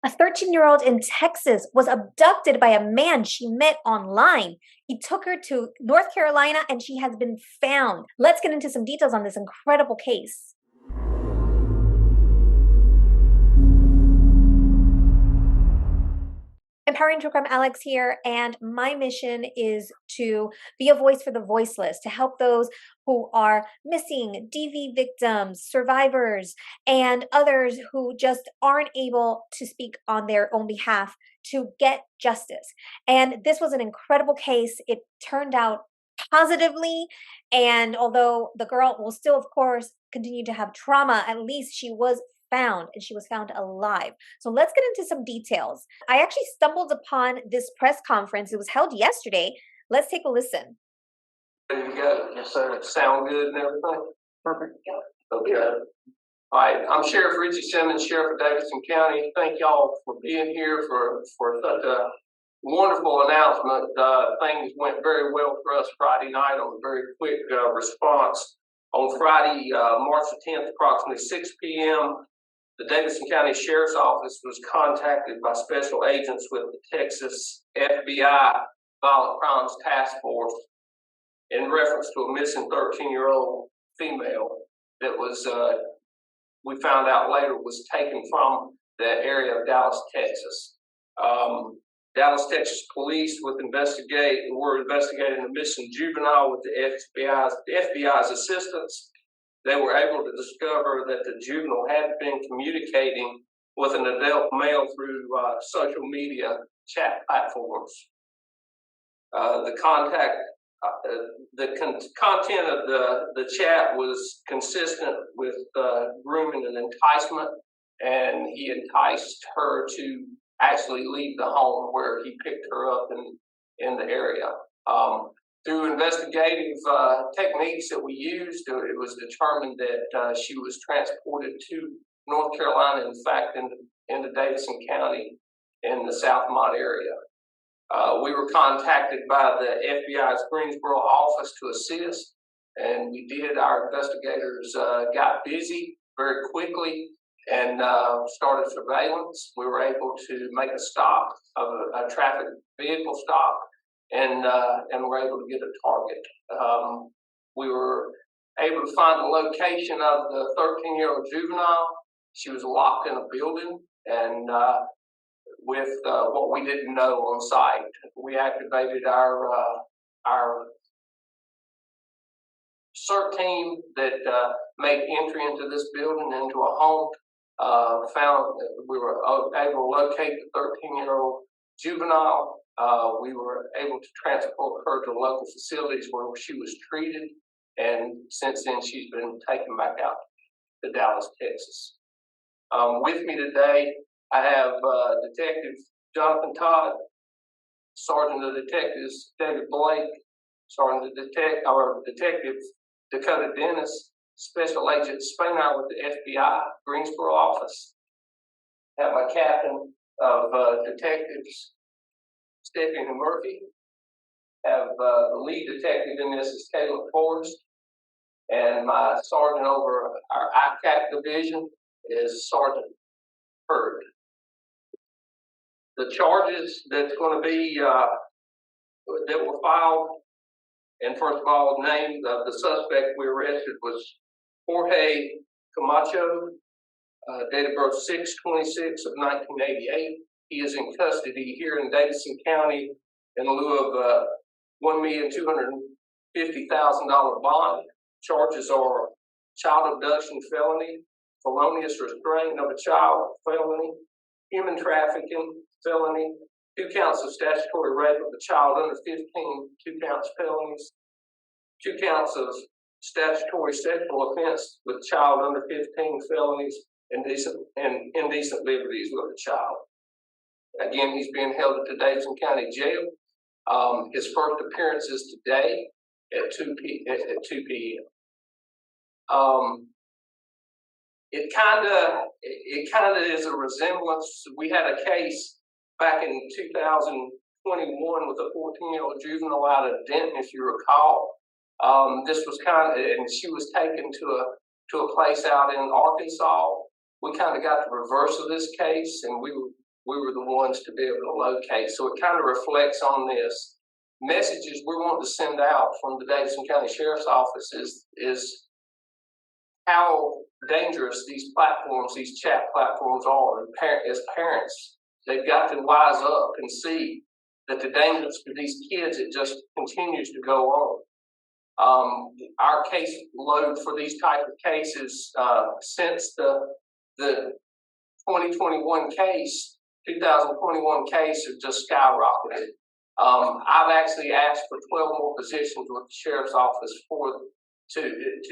A 13-year-old in Texas was abducted by a man she met online. He took her to North Carolina and she has been found. Let's get into some details on this incredible case. Empowering True Crime Alex here, and my mission is to be a voice for the voiceless, to help those who are missing, DV victims, survivors, and others who just aren't able to speak on their own behalf to get justice. And this was an incredible case. It turned out positively, and although the girl will still, of course, continue to have trauma, at least she was found, and she was found alive. So let's get into some details. I actually stumbled upon this press conference. It was held yesterday. Let's take a listen. Ready to go? Yes, sir. Sound good and everything? Perfect. Okay. All right. I'm Sheriff Richie Simmons, Sheriff of Davidson County. Thank y'all for being here for such a wonderful announcement. Things went very well for us Friday night on a very quick response. On Friday, March the 10th, approximately 6 p.m., the Davidson County Sheriff's Office was contacted by special agents with the Texas FBI Violent Crimes Task Force in reference to a missing 13-year-old female that was, we found out later, was taken from the area of Dallas, Texas. Dallas, Texas police were investigating the missing juvenile with the FBI's assistance. They were able to discover that the juvenile had been communicating with an adult male through social media chat platforms. The content of the chat was consistent with grooming and enticement, and he enticed her to actually leave the home where he picked her up in the area. Through investigative techniques that we used, it was determined that she was transported to North Carolina, in fact, into Davidson County in the Southmont area. We were contacted by the FBI's Greensboro office to assist, and we did. Our investigators got busy very quickly and started surveillance. We were able to make a stop, a traffic vehicle stop, and were able to get a target. We were able to find the location of the 13-year-old juvenile. She was locked in a building, and with what we didn't know on site, we activated our CERT team that made entry into this building, into a home. Found that we were able to locate the 13-year-old juvenile. We were able to transport her to local facilities where she was treated, and since then she's been taken back out to Dallas, Texas. With me today, I have Detective Jonathan Todd, Sergeant of Detectives David Blake, Detective Dakota Dennis, Special Agent Spainhour with the FBI Greensboro office. I have my captain of detectives, Stephanie Murphy. Have the lead detective in this is Caleb Forrest, and my sergeant over our ICAC division is Sergeant Hurd. The charges that's going to be that were filed, and first of all, the name of the suspect we arrested was Jorge Camacho, date of birth 6/26 of 1988. He is in custody here in Davidson County in lieu of a $1,250,000 bond. Charges are child abduction felony, felonious restraint of a child felony, human trafficking felony, 2 counts of statutory rape of a child under 15, 2 counts felonies, 2 counts of statutory sexual offense with child under 15 felonies, and indecent liberties with a child. Again, he's being held at the Davidson County Jail. His first appearance is today at 2 p.m. It kind of is a resemblance. We had a case back in 2021 with a 14-year-old juvenile out of Denton, if you recall. This was and she was taken to a place out in Arkansas. We kind of got the reverse of this case, and we were we were the ones to be able to locate. So it kind of reflects on this. Messages we want to send out from the Davidson County Sheriff's Office is how dangerous these platforms, these chat platforms are. And as parents, they've got to wise up and see that the dangers for these kids, it just continues to go on. Our case load for these type of cases since the 2021 case, 2021 case have just skyrocketed. I've actually asked for 12 more positions with the sheriff's office to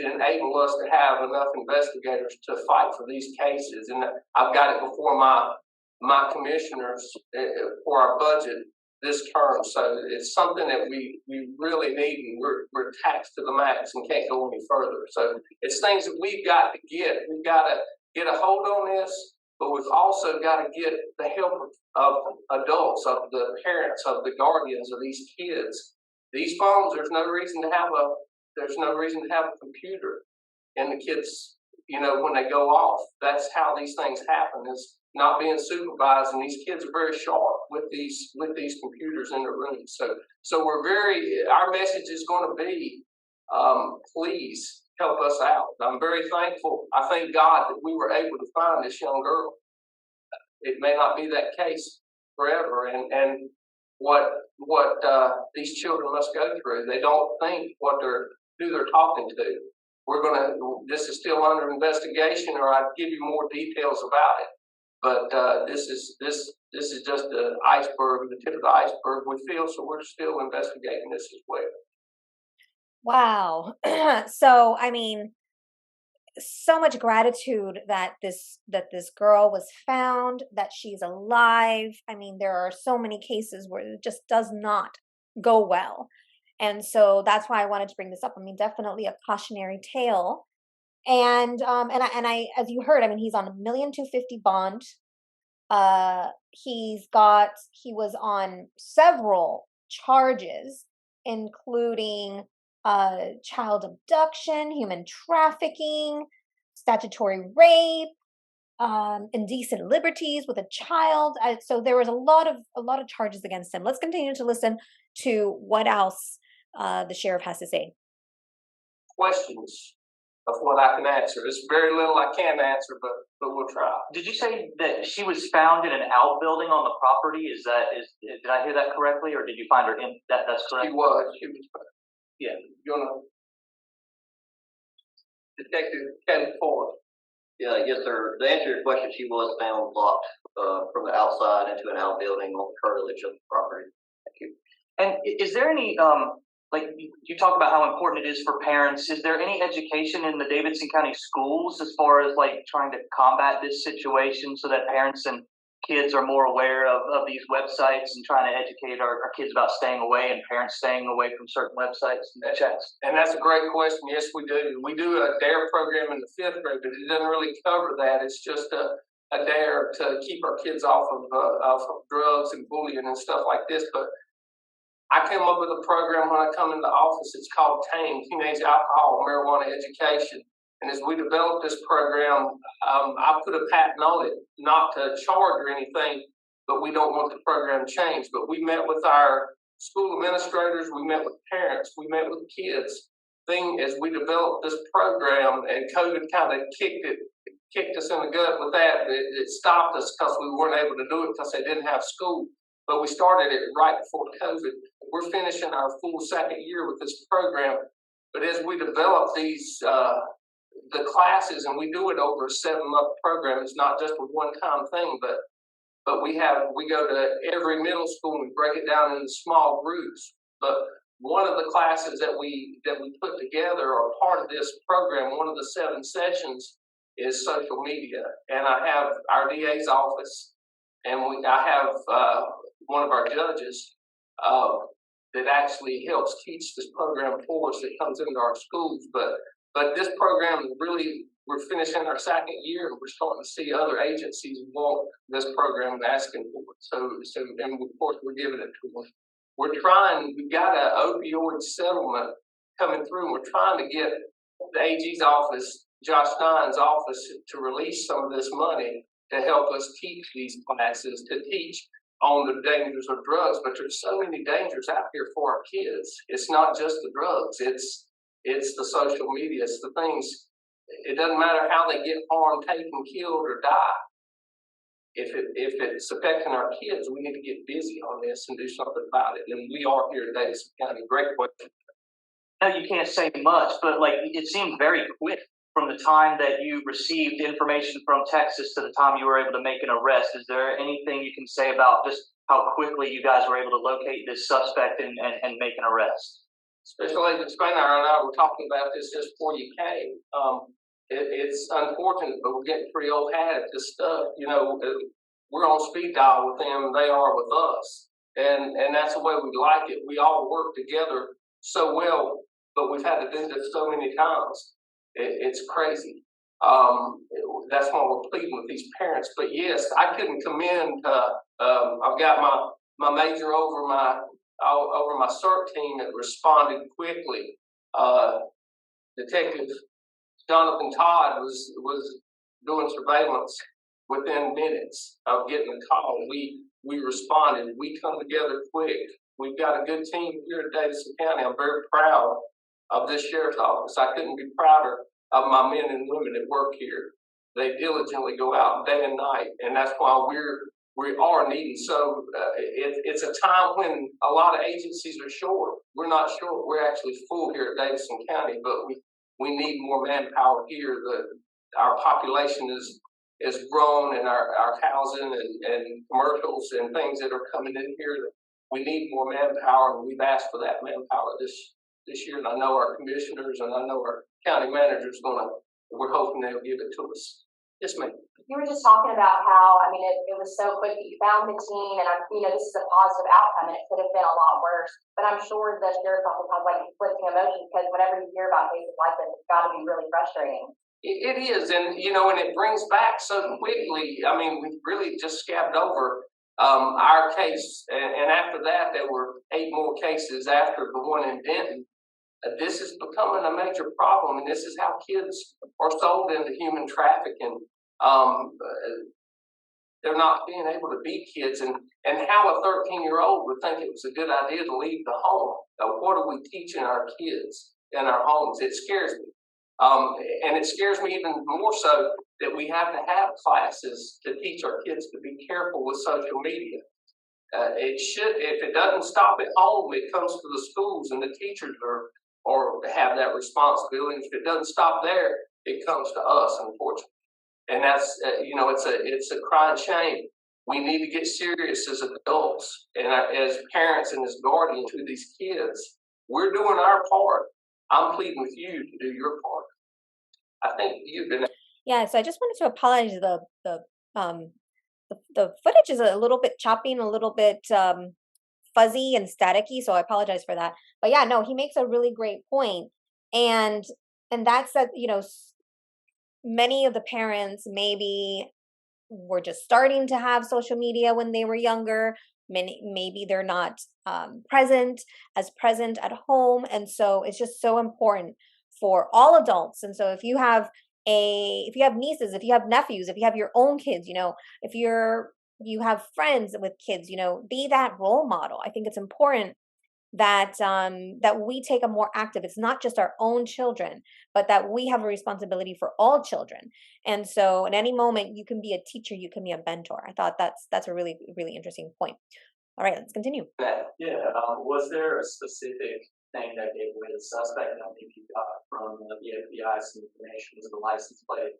enable us to have enough investigators to fight for these cases, and I've got it before my commissioners for our budget this term. So it's something that we really need, and we're taxed to the max and can't go any further. So it's things that we've got to get. We've got to get a hold on this, but we've also got to get the help of adults, of the parents, of the guardians of these kids. These phones, there's no reason to have a computer in the kids, when they go off. That's how these things happen, is not being supervised, and these kids are very sharp with these computers in their rooms. So our message is going to be, please help us out. I'm very thankful. I thank God that we were able to find this young girl. It may not be that case forever, and what these children must go through. They don't think who they're talking to. This is still under investigation, or I'd give you more details about it. But this is just the iceberg, the tip of the iceberg, we feel. So we're still investigating this as well. Wow. So, I mean, so much gratitude that this girl was found, that she's alive. I mean, there are so many cases where it just does not go well. And so that's why I wanted to bring this up. I mean, definitely a cautionary tale. And I as you heard, I mean, he's on $1,250,000 bond. He was on several charges, including child abduction, human trafficking, statutory rape, indecent liberties with a child. So there was a lot of charges against him. Let's continue to listen to what else the sheriff has to say. Questions of what I can answer. It's very little I can answer, but we'll try. Did you say that she was found in an outbuilding on the property? Did I hear that correctly, or did you find her in that? That's correct. She was. Yeah. Detective Ken Ford. Yeah, yes, sir. To answer your question, she was found locked from the outside into an outbuilding on the curtilage of the property. Thank you. And is there any like you talk about how important it is for parents? Is there any education in the Davidson County schools as far as like trying to combat this situation, so that parents and kids are more aware of these websites and trying to educate our kids about staying away, and parents staying away from certain websites and chats? And that's a great question. Yes, we do. We do a DARE program in the 5th grade, but it doesn't really cover that. It's just a DARE to keep our kids off of drugs and bullying and stuff like this. But I came up with a program when I come into office. It's called TAME, Teenage Alcohol Marijuana Education. And as we developed this program, I put a patent on it, not to charge or anything, but we don't want the program changed. But we met with our school administrators, we met with parents, we met with kids. As we developed this program, and COVID kind of kicked us in the gut with that. It stopped us because we weren't able to do it because they didn't have school. But we started it right before COVID. We're finishing our full second year with this program. But as we develop the classes, and we do it over a 7-month program, it's not just a one-time thing, but we go to every middle school and we break it down into small groups. But one of the classes that we put together, or part of this program, one of the 7 sessions, is social media. And I have our DA's office, and I have one of our judges that actually helps teach this program for us, that comes into our schools. But this program is really, we're finishing our second year, and we're starting to see other agencies want this program and asking for it. So and of course we're giving it to them. We've got an opioid settlement coming through, and we're trying to get the AG's office, Josh Stein's office, to release some of this money to help us teach these classes, to teach on the dangers of drugs. But there's so many dangers out here for our kids. It's not just the drugs. It's the social media. It's the things. It doesn't matter how they get harmed, taken, killed, or die. If it's affecting our kids, we need to get busy on this and do something about it. And we are here in Davidson County. Great question. No, you can't say much, but like it seemed very quick from the time that you received information from Texas to the time you were able to make an arrest. Is there anything you can say about just how quickly you guys were able to locate this suspect and make an arrest? Special Agent Spanar and I were talking about this just before you came. It's unfortunate, but we're getting pretty old hat at this stuff. You know, we're on speed dial with them, and they are with us, and that's the way we like it. We all work together so well, but we've had to do this so many times. It's crazy. That's why we're pleading with these parents. But yes, I couldn't commend. I've got my major over my CERT team that responded quickly. Detective Jonathan Todd was doing surveillance within minutes of getting a call. We responded. We come together quick. We've got a good team here in Davidson County. I'm very proud of this sheriff's office. I couldn't be prouder of my men and women that work here. They diligently go out day and night, and that's why we are needed. So it's a time when a lot of agencies are short. We're not short. We're actually full here at Davidson County, but we need more manpower here. Our population is grown, and our housing and commercials and things that are coming in here. We need more manpower, and we've asked for that manpower this year. And I know our commissioners and I know our county managers we're hoping they'll give it to us. Yes, ma'am. You were just talking about how, I mean, it was so quick that you found the teen, and this is a positive outcome, and it could have been a lot worse. But I'm sure the sheriff's office has like conflicting emotions, because whenever you hear about cases like this, it's got to be really frustrating. It is, and and it brings back so quickly. I mean, we really just scabbed over our case, and after that, there were 8 more cases after the one in Denton. This is becoming a major problem, and this is how kids are sold into human trafficking. They're not being able to be kids, and how a 13-year-old would think it was a good idea to leave the home. What are we teaching our kids in our homes? It scares me. And it scares me even more so that we have to have classes to teach our kids to be careful with social media. It should, if it doesn't stop at home, it comes to the schools, and the teachers or have that responsibility. If it doesn't stop there, it comes to us, unfortunately. And that's, it's a crying shame. We need to get serious as adults and as parents and as guardians to these kids. We're doing our part. I'm pleading with you to do your part. I think you've been. Yeah, so I just wanted to apologize. The footage is a little bit choppy and a little bit fuzzy and staticky, so I apologize for that. But yeah, no, he makes a really great point, and that's that. Many of the parents maybe were just starting to have social media when they were younger. Maybe they're not present at home, and so it's just so important for all adults. And so if you have nieces, if you have nephews, if you have your own kids, if you have friends with kids, be that role model. I think it's important that we take a more active, it's not just our own children, but that we have a responsibility for all children. And so at any moment you can be a teacher, you can be a mentor. I thought that's a really, really interesting point. All right, let's continue. Yeah, was there a specific thing that gave away the suspect? I think you got from the FBI some information was the license plate.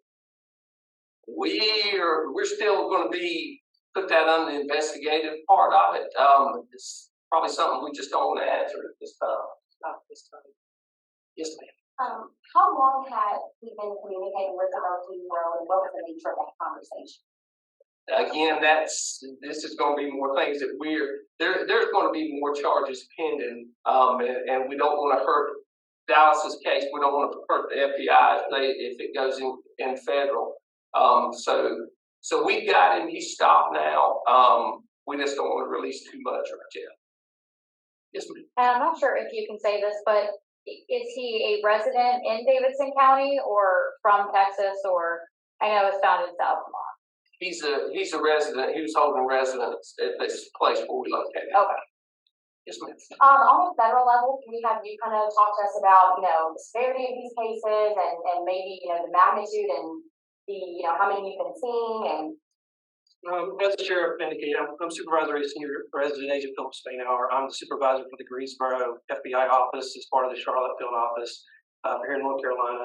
We're still going to put that on the investigative part of it. It's probably something we just don't want to answer at this time. Not this time. Yes, ma'am. How long had we been communicating with the 13-year-old, and what was the nature of that conversation? Again, this is going to be more things that there's going to be more charges pending, and we don't want to hurt Dallas's case. We don't want to hurt the FBI if it goes in federal. So we've got him. He's stopped now. We just don't want to release too much right yet. Yes, ma'am. And I'm not sure if you can say this, but is he a resident in Davidson County or from Texas, or I know it's found in South Lamont? He's a resident. He was holding residence at this place where we located. Okay. Yes, ma'am. On a federal level, can we have you kind of talk to us about, the severity of these cases and maybe, the magnitude and how many you've been seeing and. As the sheriff indicated, I'm Supervisor A Senior Resident Agent Philip Spainhour. I'm the supervisor for the Greensboro FBI office as part of the Charlotte field office here in North Carolina.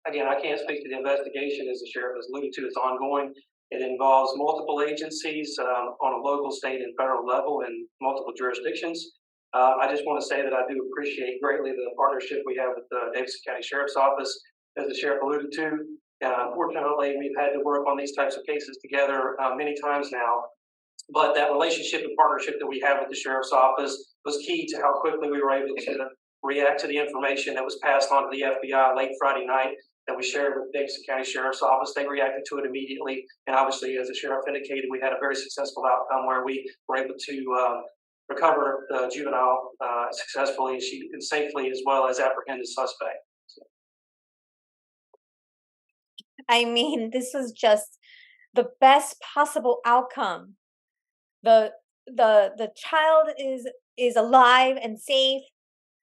Again, I can't speak to the investigation, as the sheriff has alluded to. It's ongoing. It involves multiple agencies on a local, state, and federal level in multiple jurisdictions. I just want to say that I do appreciate greatly the partnership we have with the Davidson County Sheriff's Office, as the sheriff alluded to. Unfortunately, we've had to work on these types of cases together many times now. But that relationship and partnership that we have with the sheriff's office was key to how quickly we were able to react to the information that was passed on to the FBI late Friday night that we shared with the Davidson County Sheriff's Office. They reacted to it immediately. And obviously, as the sheriff indicated, we had a very successful outcome where we were able to recover the juvenile successfully and safely, as well as apprehend the suspect. I mean, this is just the best possible outcome. The child is alive and safe.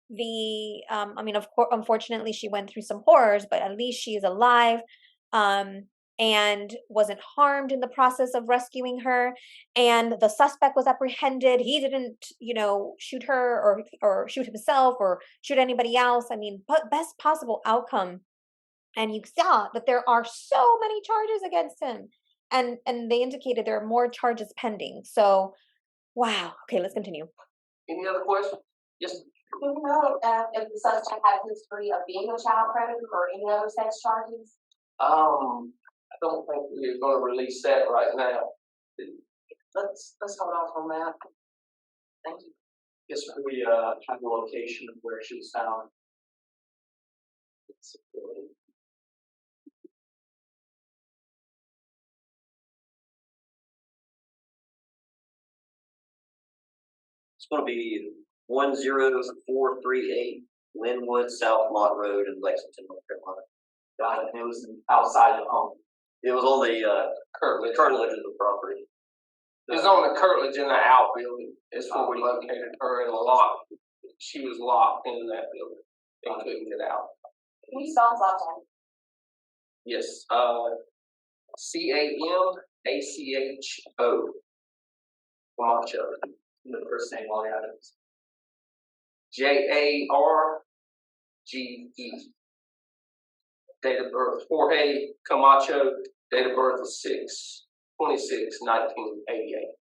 I mean, of course, unfortunately, she went through some horrors, but at least she is alive, and wasn't harmed in the process of rescuing her. And the suspect was apprehended. He didn't, shoot her or shoot himself or shoot anybody else. I mean, best possible outcome. And you saw that there are so many charges against him, and they indicated there are more charges pending. So, wow. Okay, let's continue. Any other questions? Yes. Do you know if the suspect has a history of being a child predator or any other sex charges? I don't think we're going to release that right now. Let's hold off on that. Thank you. Yes, sir. We have the location of where she was found. It's going to be 10438 Linwood South Mott Road in Lexington, North Carolina. Got it. It was outside the home. It was on the curtilage of the property. It was on the curtilage in the outbuilding. It's where we located her in a lock. She was locked in that building and couldn't get out. Can you spell his last name? Yes. CAMACHO. Camacho. The first name, all the items. JARGE. Date of birth, Jorge Camacho. Date of birth is 6/26/1988.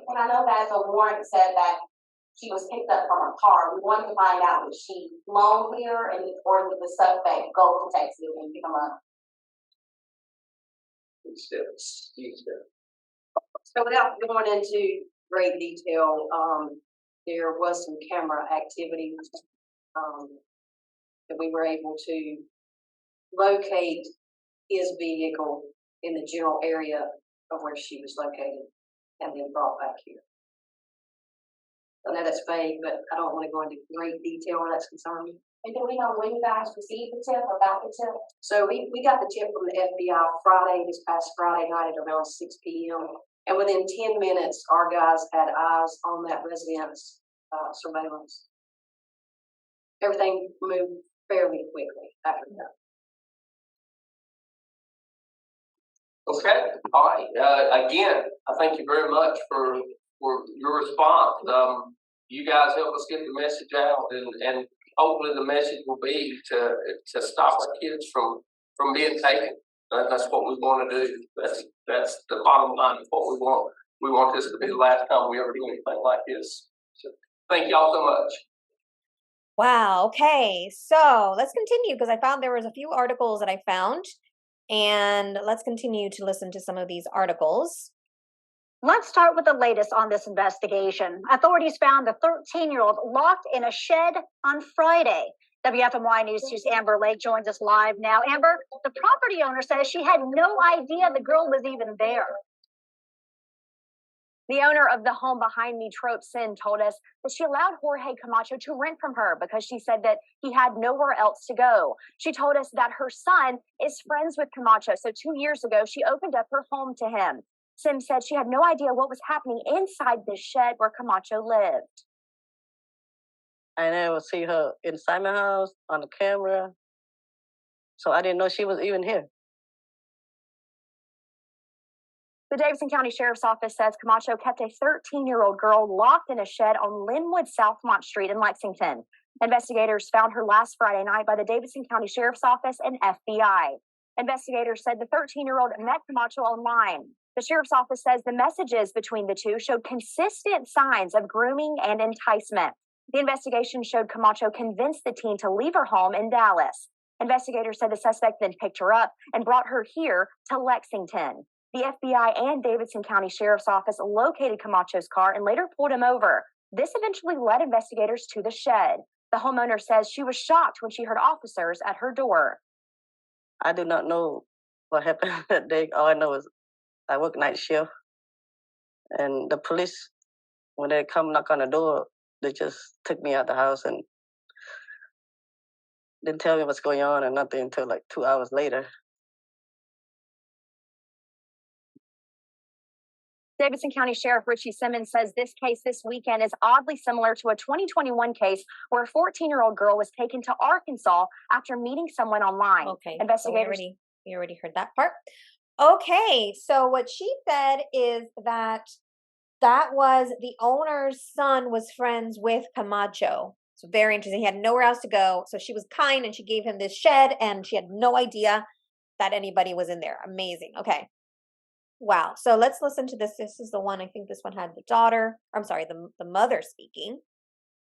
And I know that the warrant said that she was picked up from a car. We wanted to find out, was she flown here or did the suspect go to Texas and pick him up? Steps. So without going into great detail, there was some camera activity that we were able to locate his vehicle in the general area of where she was located and then brought back here. I know that's vague, but I don't want to go into great detail when that's concerned. And do we know when you guys received the tip, about the tip? So we got the tip from the FBI this past Friday night at around 6 p.m. And within 10 minutes, our guys had eyes on that residence surveillance. Everything moved fairly quickly after that. Okay. All right. Again, I thank you very much for your response. You guys help us get the message out, and hopefully the message will be to stop our kids from being taken. That's what we want to do. That's the bottom line of what we want. We want this to be the last time we ever do anything like this. So thank y'all so much. Wow. Okay. So let's continue, because I found there was a few articles that I found, and let's continue to listen to some of these articles. Let's start with the latest on this investigation. Authorities found the 13-year-old locked in a shed on Friday. WFMY News 2's Amber Lake joins us live now. Amber, the property owner says she had no idea the girl was even there. The owner of the home behind me, Trope Sin, told us that she allowed Jorge Camacho to rent from her because she said that he had nowhere else to go. She told us that her son is friends with Camacho, so 2 years ago, she opened up her home to him. Sim said she had no idea what was happening inside the shed where Camacho lived. I never see her inside my house on the camera, so I didn't know she was even here. The Davidson County Sheriff's Office says Camacho kept a 13-year-old girl locked in a shed on Linwood Southmont Street in Lexington. Investigators found her last Friday night by the Davidson County Sheriff's Office and FBI. Investigators said the 13-year-old met Camacho online. The Sheriff's Office says the messages between the two showed consistent signs of grooming and enticement. The investigation showed Camacho convinced the teen to leave her home in Dallas. Investigators said the suspect then picked her up and brought her here to Lexington. The FBI and Davidson County Sheriff's Office located Camacho's car and later pulled him over. This eventually led investigators to the shed. The homeowner says she was shocked when she heard officers at her door. I do not know what happened that day. All I know is I work night shift, and the police, when they come knock on the door, they just took me out the house and didn't tell me what's going on and nothing until like 2 hours later. Davidson County Sheriff Richie Simmons says this case this weekend is oddly similar to a 2021 case where a 14-year-old girl was taken to Arkansas after meeting someone online. Okay. Investigators. So we already heard that part. Okay. So what she said is that was the owner's son was friends with Camacho. So very interesting. He had nowhere else to go. So she was kind and she gave him this shed and she had no idea that anybody was in there. Amazing. Okay. Wow. So let's listen to this. This is the one, I think this one had the daughter, I'm sorry, the mother speaking.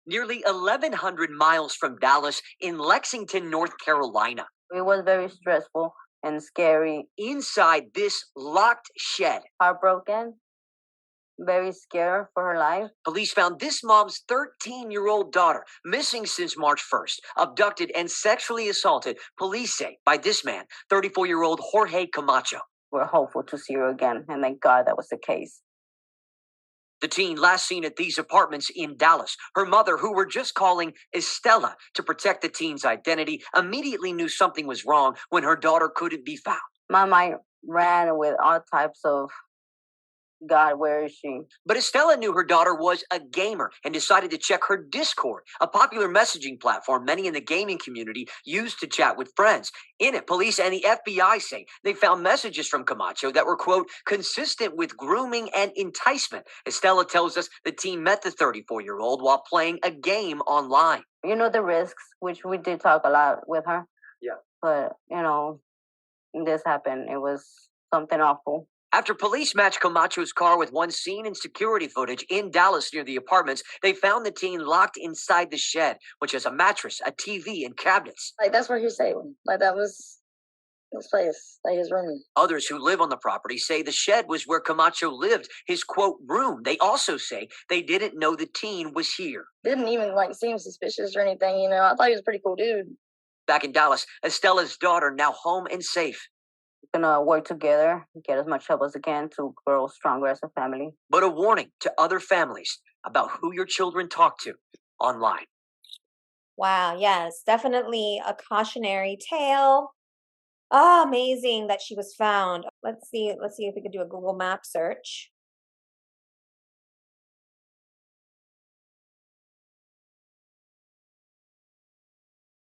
Nearly 1,100 miles from Dallas in Lexington, North Carolina. It was very stressful and scary. Inside this locked shed, Heartbroken, very scared for her life. police found this mom's 13-year-old daughter missing since March 1st, abducted and sexually assaulted, police say, by this man, 34-year-old Jorge Camacho. We're hopeful to see her again, and thank God that was the case. The teen last seen at these apartments in Dallas. Her mother, who we're just calling Estella to protect the teen's identity, immediately knew something was wrong when her daughter couldn't be found. My mind ran with all types of, God, where is she? But Estella knew her daughter was a gamer and decided to check her Discord, a popular messaging platform many in the gaming community use to chat with friends. In it, police and the FBI say they found messages from Camacho that were, quote, consistent with grooming and enticement. Estella tells us the teen met the 34-year-old while playing a game online. You know the risks, which we did talk a lot with her. Yeah. But, this happened. It was something awful. After police matched Camacho's car with one seen in security footage in Dallas near the apartments, they found the teen locked inside the shed, which has a mattress, a TV, and cabinets. Like, that's where he stayed. Like, that was his place, like his room. Others who live on the property say the shed was where Camacho lived, his, quote, room. They also say they didn't know the teen was here. Didn't even, seem suspicious or anything, I thought he was a pretty cool dude. Back in Dallas, Estella's daughter now home and safe. We're gonna work together, get as much help as we can to grow stronger as a family. But a warning to other families about who your children talk to online. Wow, yes, definitely a cautionary tale. Oh, amazing that she was found. Let's see if we could do a Google Map search.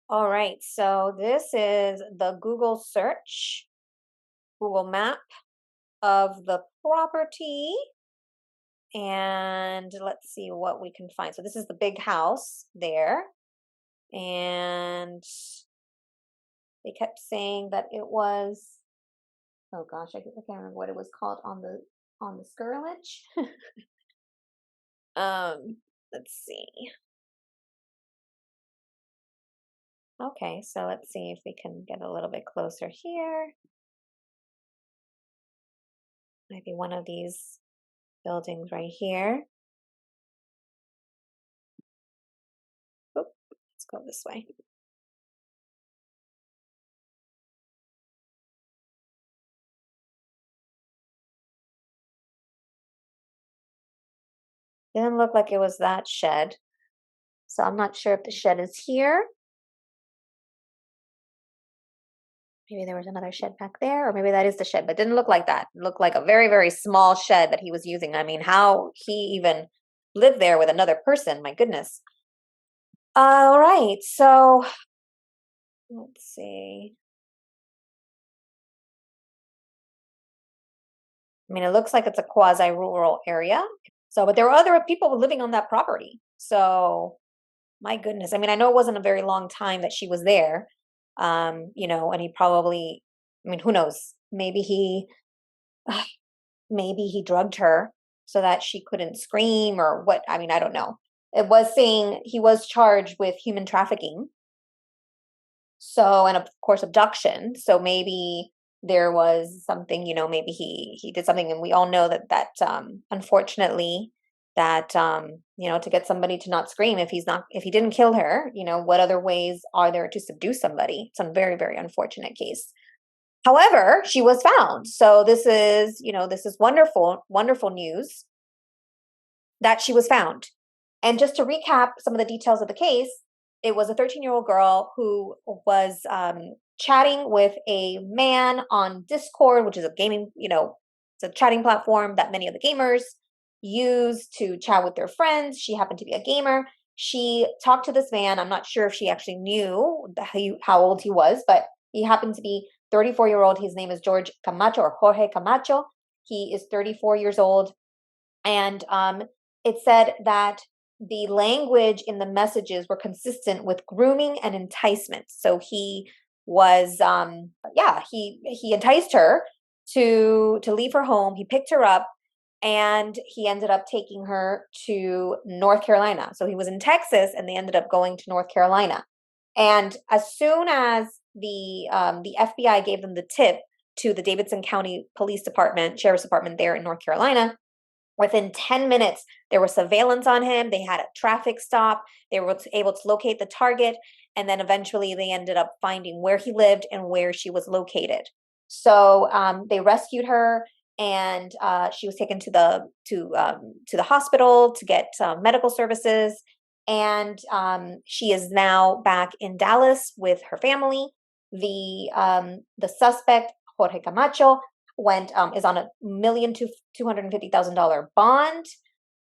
All right, so this is the Google search, Google Map of the property. And let's see what we can find. So this is the big house there. And they kept saying that it was, oh gosh, I can't remember what it was called on the skirlage. Let's see. Okay, so let's see if we can get a little bit closer here. Maybe one of these buildings right here. Oh, let's go this way. Didn't look like it was that shed. So I'm not sure if the shed is here. Maybe there was another shed back there, or maybe that is the shed, but it didn't look like that. It looked like a very, very small shed that he was using. I mean, how he even lived there with another person, my goodness. All right, so let's see. I mean, it looks like it's a quasi-rural area. So, but there were other people living on that property. So, my goodness. I mean, I know it wasn't a very long time that she was there. And he probably, I mean, who knows? Maybe he drugged her so that she couldn't scream or what. I mean, I don't know. It was saying he was charged with human trafficking. So, and of course, abduction. So maybe there was something, maybe he did something, and we all know that unfortunately that to get somebody to not scream if he didn't kill her, what other ways are there to subdue somebody? It's a very, very unfortunate case. However, she was found. So this is wonderful, wonderful news that she was found. And just to recap some of the details of the case, it was a 13-year-old girl who was chatting with a man on Discord, which is a gaming, it's a chatting platform that many of the gamers use to chat with their friends. She happened to be a gamer. She talked to this man. I'm not sure if she actually knew how old he was, but he happened to be 34-year-old. His name is George Camacho, or Jorge Camacho. He is 34 years old. And it said that the language in the messages were consistent with grooming and enticement. So he was, he enticed her to leave her home. He picked her up, and he ended up taking her to North Carolina. So he was in Texas, and they ended up going to North Carolina. And as soon as the FBI gave them the tip to the Davidson County Police Department, Sheriff's Department there in North Carolina, within 10 minutes, there was surveillance on him. They had a traffic stop. They were able to locate the target. And then eventually they ended up finding where he lived and where she was located. So they rescued her, and she was taken to the hospital to get medical services. And she is now back in Dallas with her family. The suspect, Jorge Camacho, is on $1,250,000 bond,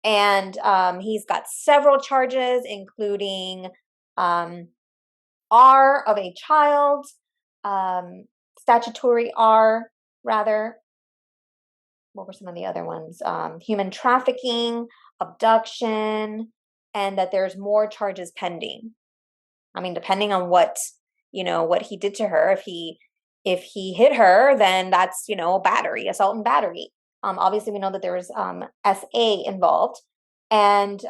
and he's got several charges, including R of a child, statutory R rather. What were some of the other ones? Human trafficking, abduction, and that there's more charges pending. I mean, depending on what he did to her, if he hit her, then that's, battery, assault and battery. Obviously we know that there was SA involved, and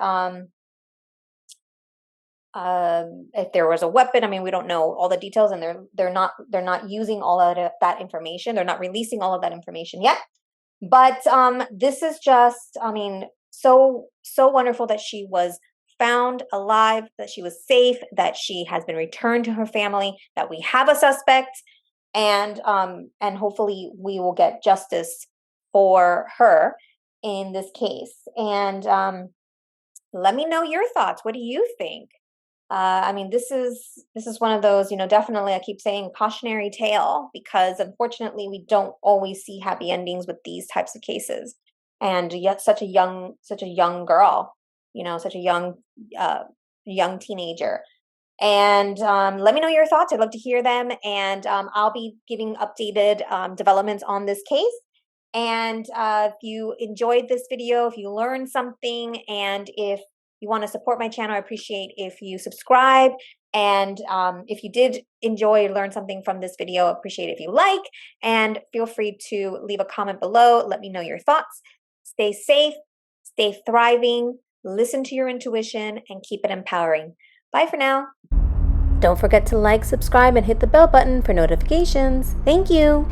if there was a weapon, I mean, we don't know all the details, and they're not using all of that information. They're not releasing all of that information yet. But this is just, I mean, so wonderful that she was found alive, that she was safe, that she has been returned to her family, that we have a suspect, and hopefully we will get justice for her in this case. And let me know your thoughts. What do you think? I mean, this is one of those, definitely, I keep saying cautionary tale, because unfortunately we don't always see happy endings with these types of cases. And yet such a young girl, such a young teenager. And let me know your thoughts. I'd love to hear them. And I'll be giving updated developments on this case. And if you enjoyed this video, if you learned something, and if you want to support my channel, I appreciate if you subscribe. And if you did enjoy or learn something from this video, I appreciate it if you like. And feel free to leave a comment below. Let me know your thoughts. Stay safe, stay thriving, listen to your intuition, and keep it empowering. Bye for now. Don't forget to like, subscribe, and hit the bell button for notifications. Thank you.